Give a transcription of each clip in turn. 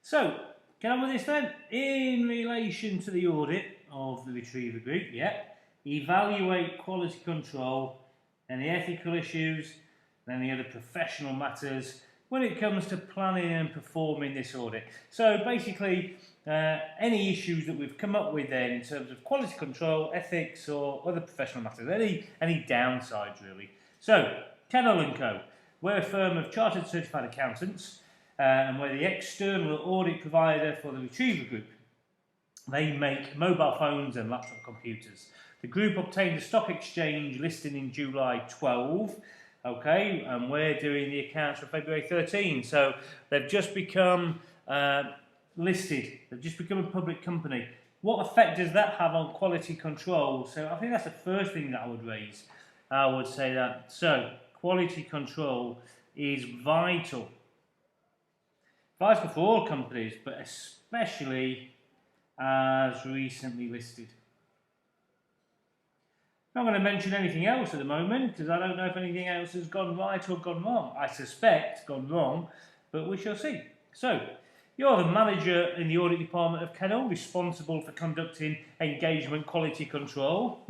So, get on with this then. In relation to the audit of the Retriever Group, evaluate quality control, any ethical issues, and any other professional matters when it comes to planning and performing this audit. So basically, any issues that we've come up with then in terms of quality control, ethics, or other professional matters, any downsides really. So, Kennel & Co. We're a firm of chartered certified accountants, and we're the external audit provider for the Retriever Group. They make mobile phones and laptop computers. The group obtained a stock exchange listing in July 12, okay, and we're doing the accounts for February 13. So they've just become listed. They've just become a public company. What effect does that have on quality control? So I think that's the first thing that I would raise. I would say that. So quality control is vital. Vital for all companies, but especially as recently listed. I'm not going to mention anything else at the moment because I don't know if anything else has gone right or gone wrong. I suspect gone wrong, but we shall see. So, you're the manager in the audit department of Kennel, responsible for conducting engagement quality control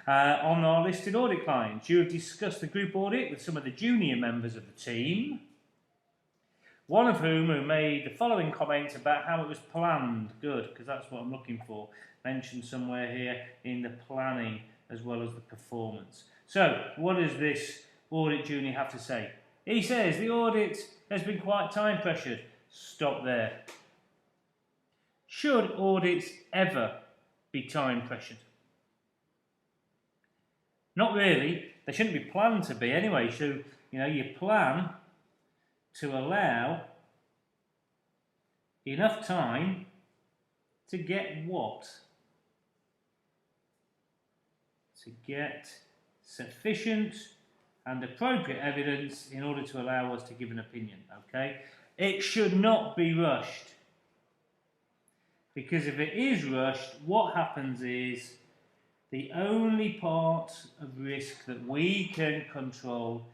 on our listed audit clients. You have discussed the group audit with some of the junior members of the team, one of whom made the following comments about how it was planned. Good, because that's what I'm looking for. Mentioned somewhere here in the planning as well as the performance. So, what does this audit junior have to say? He says the audit has been quite time pressured. Stop there. Should audits ever be time pressured? Not really. They shouldn't be planned to be anyway. So, you plan to allow enough time to get what? To get sufficient and appropriate evidence in order to allow us to give an opinion, okay? It should not be rushed. Because if it is rushed, what happens is the only part of risk that we can control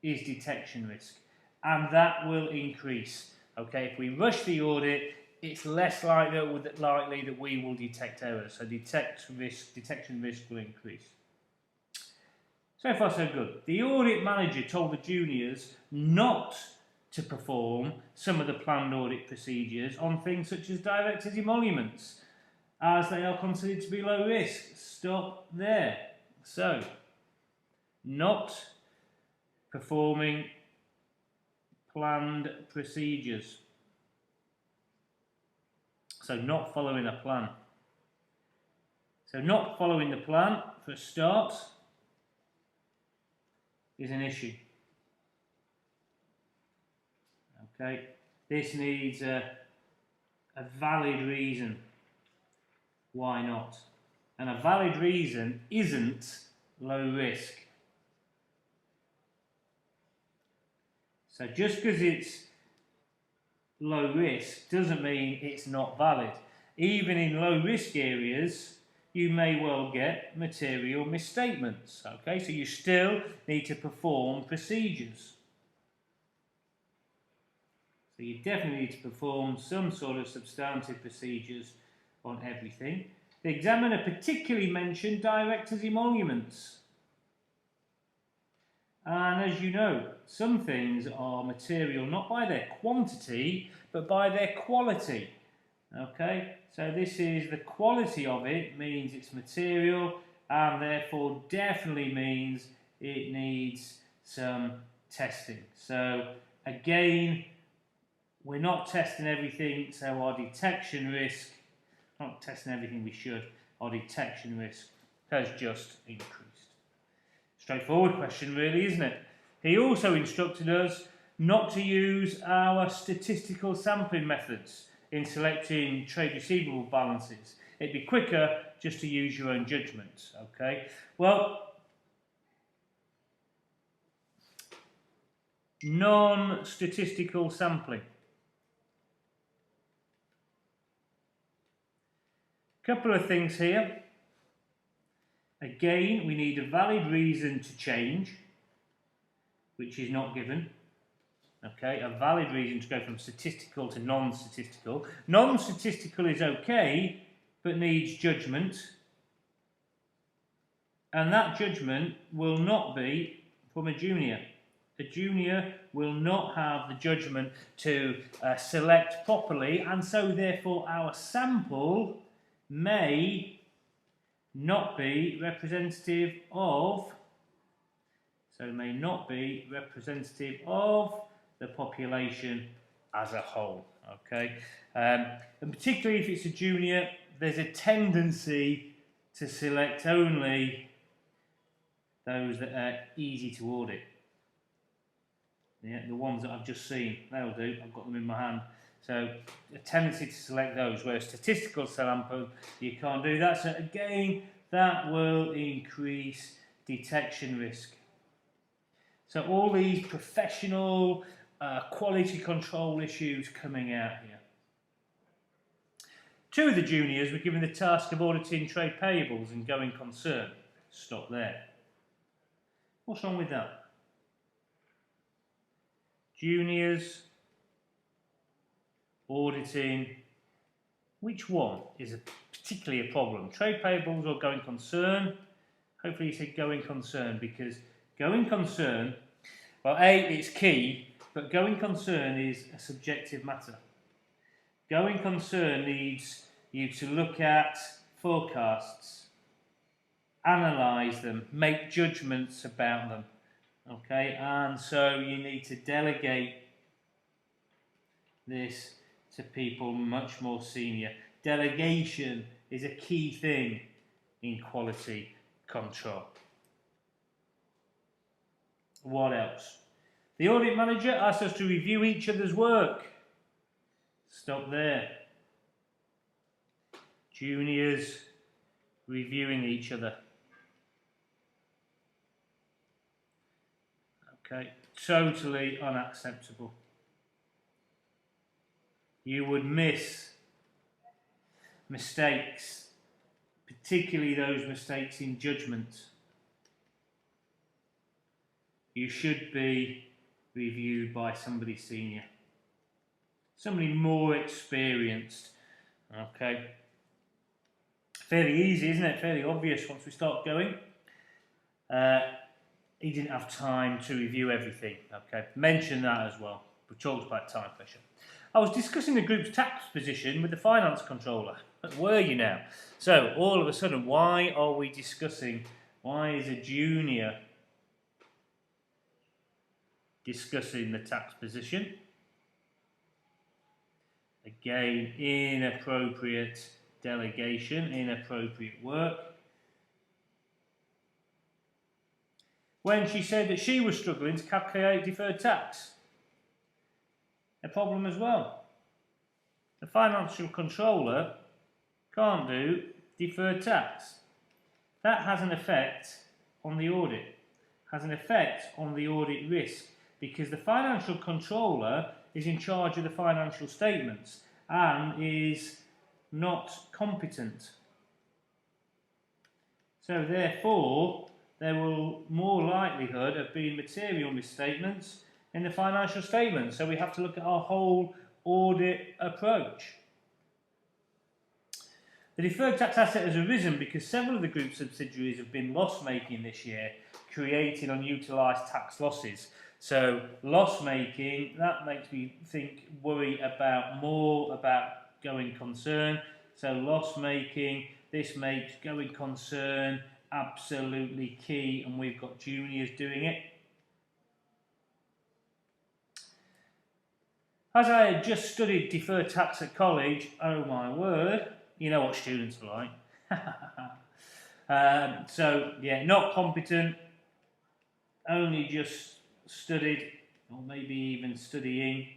is detection risk. And that will increase. Okay, if we rush the audit, it's less likely that we will detect errors. So detection risk will increase. So far so good. The audit manager told the juniors not to perform some of the planned audit procedures on things such as directors' emoluments, as they are considered to be low risk. Stop there. So, not performing planned procedures. So not following a plan. So not following the plan, for a start, is an issue. Okay, this needs a valid reason. Why not? And a valid reason isn't low risk. So just because it's low risk doesn't mean it's not valid. Even in low risk areas, you may well get material misstatements. Okay, so you still need to perform procedures. So you definitely need to perform some sort of substantive procedures on everything. The examiner particularly mentioned directors' emoluments. And as you know, some things are material not by their quantity, but by their quality. Okay, so this is the quality of it, means it's material, and therefore definitely means it needs some testing. So again, we're not testing everything, so our detection risk, not testing everything we should, our detection risk has just increased. Straightforward question really, isn't it? He also instructed us not to use our statistical sampling methods in selecting trade receivable balances. It'd be quicker just to use your own judgment, okay? Well, non-statistical sampling. Couple of things here. Again, we need a valid reason to change, which is not given. Okay, a valid reason to go from statistical to non-statistical. Non-statistical is okay, but needs judgment. And that judgment will not be from a junior. A junior will not have the judgment to select properly, and so therefore our sample may not be representative of, the population as a whole. Okay, and particularly if it's a junior, there's a tendency to select only those that are easy to audit. Yeah, the ones that I've just seen, they'll do. I've got them in my hand. So a tendency to select those, whereas statistical sample, you can't do that. So again, that will increase detection risk. So all these professional quality control issues coming out here. Two of the juniors were given the task of auditing trade payables and going concern. Stop there. What's wrong with that? Juniors auditing, which one is particularly a problem? Trade payables or going concern? Hopefully you said going concern, because going concern, well, A, it's key, but going concern is a subjective matter. Going concern needs you to look at forecasts, analyse them, make judgments about them. Okay, and so you need to delegate this to people much more senior. Delegation is a key thing in quality control. What else? The audit manager asks us to review each other's work. Stop there. Juniors reviewing each other. Okay, totally unacceptable. You would miss mistakes, particularly those mistakes in judgment. You should be reviewed by somebody senior, somebody more experienced. Okay, fairly easy, isn't it? Fairly obvious once we start going. He didn't have time to review everything. Okay, mention that as well. We talked about time pressure. I was discussing the group's tax position with the finance controller. But were you now? So all of a sudden, why are we discussing? Why is a junior discussing the tax position? Again, inappropriate delegation, inappropriate work. When she said that she was struggling to calculate deferred tax. A problem as well. The financial controller can't do deferred tax. That has an effect on the audit, has an effect on the audit risk, because the financial controller is in charge of the financial statements and is not competent. So therefore, there will more likelihood of being material misstatements in the financial statements. So we have to look at our whole audit approach. The deferred tax asset has arisen because several of the group's subsidiaries have been loss-making this year, creating unutilised tax losses. So loss-making, that makes me worry more about going concern. So loss-making, this makes going concern absolutely key, and we've got juniors doing it. As I had just studied deferred tax at college, oh my word, you know what students are like. So yeah, not competent, only just studied, or maybe even studying.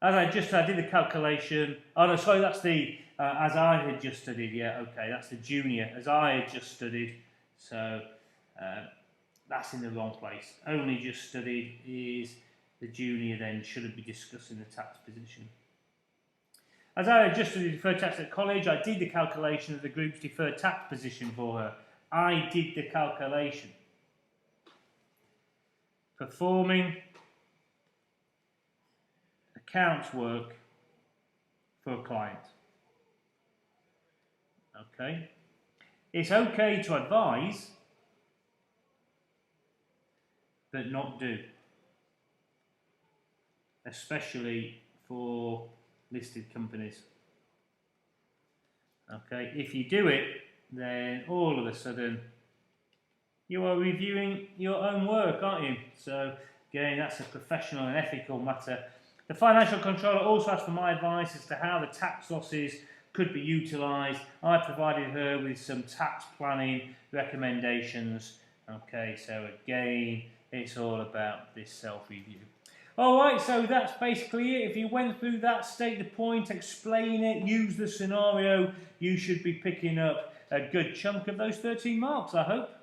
As I did the calculation. Oh no, sorry, that's the as I had just studied. Yeah, okay, that's the junior. As I had just studied, so that's in the wrong place. Only just studied is the junior. Then shouldn't be discussing the tax position. As I had just studied deferred tax at college, I did the calculation of the group's deferred tax position for her. I did the calculation. performing accounts work for a client. Okay. It's okay to advise, but not do. Especially for listed companies. Okay, if you do it, then all of a sudden you are reviewing your own work, aren't you? So again, that's a professional and ethical matter. The financial controller also asked for my advice as to how the tax losses could be utilised. I provided her with some tax planning recommendations. Okay, so again, it's all about this self-review. Alright, so that's basically it. If you went through that, state the point, explain it, use the scenario, you should be picking up a good chunk of those 13 marks, I hope.